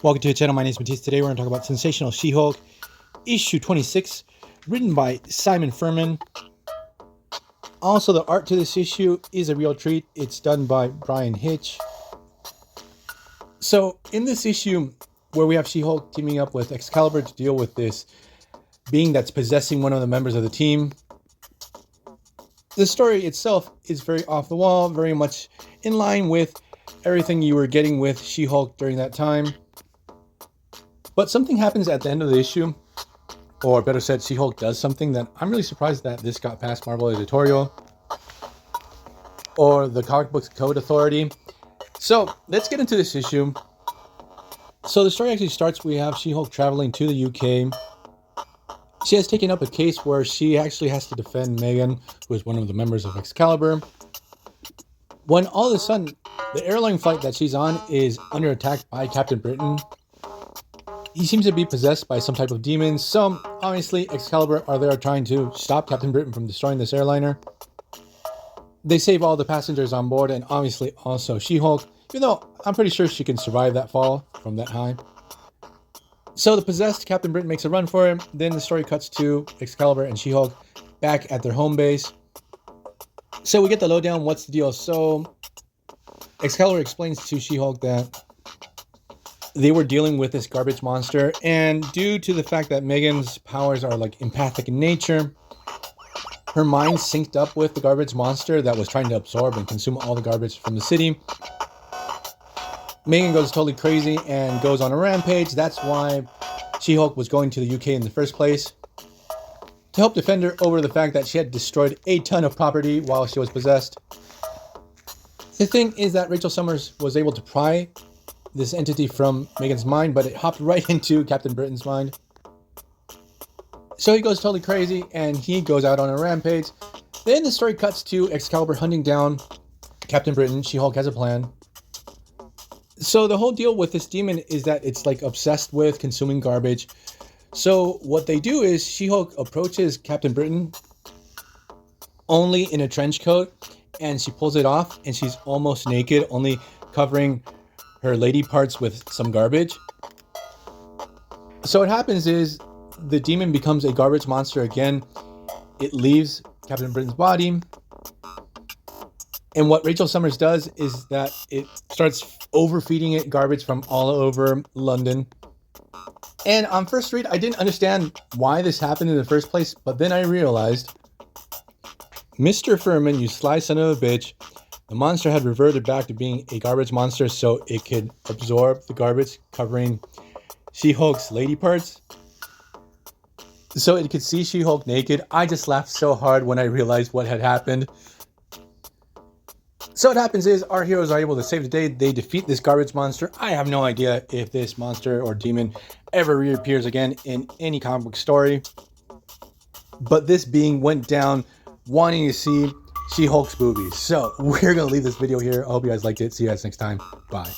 Welcome to the channel. My name is Matisse. Today we're going to talk about Sensational She-Hulk, issue 26, written by Simon Furman. Also, the art to this issue is a real treat. It's done by Brian Hitch. So, in this issue, where we have She-Hulk teaming up with Excalibur to deal with this being that's possessing one of the members of the team, the story itself is very off the wall, very much in line with everything you were getting with She-Hulk during that time. But something happens at the end of the issue, or better said, She-Hulk does something that I'm really surprised that this got past Marvel Editorial or the Comic Books Code Authority. So let's get into this issue. So the story actually starts, we have She-Hulk traveling to the UK. She has taken up a case where she actually has to defend Megan, who is one of the members of Excalibur. When all of a sudden, the airline flight that she's on is under attack by Captain Britain. He seems to be possessed by some type of demon. So obviously Excalibur are there trying to stop Captain Britain from destroying this airliner. They save all the passengers on board and obviously also She-Hulk, even though I'm pretty sure she can survive that fall from that high. So the possessed Captain Britain makes a run for him. Then the story cuts to Excalibur and She-Hulk back at their home base. So we get the lowdown. What's the deal? So Excalibur explains to She-Hulk that they were dealing with this garbage monster, and due to the fact that Megan's powers are like empathic in nature, her mind synced up with the garbage monster that was trying to absorb and consume all the garbage from the city. Megan goes totally crazy and goes on a rampage. That's why She-Hulk was going to the UK in the first place, to help defend her over the fact that she had destroyed a ton of property while she was possessed. The thing is that Rachel Summers was able to pry this entity from Megan's mind, but it hopped right into Captain Britain's mind. So he goes totally crazy and he goes out on a rampage. Then the story cuts to Excalibur hunting down Captain Britain. She-Hulk has a plan. So the whole deal with this demon is that it's like obsessed with consuming garbage. So what they do is She-Hulk approaches Captain Britain only in a trench coat, and she pulls it off and she's almost naked, only covering her lady parts with some garbage. So what happens is the demon becomes a garbage monster again. It leaves Captain Britain's body. And what Rachel Summers does is that it starts overfeeding it garbage from all over London. And on first read, I didn't understand why this happened in the first place, but then I realized, Mr. Furman, you sly son of a bitch, the monster had reverted back to being a garbage monster so it could absorb the garbage covering She-Hulk's lady parts. So it could see She-Hulk naked. I just laughed so hard when I realized what had happened. So what happens is our heroes are able to save the day. They defeat this garbage monster. I have no idea if this monster or demon ever reappears again in any comic book story. But this being went down wanting to see She-Hulk's boobies. So we're going to leave this video here. I hope you guys liked it. See you guys next time. Bye.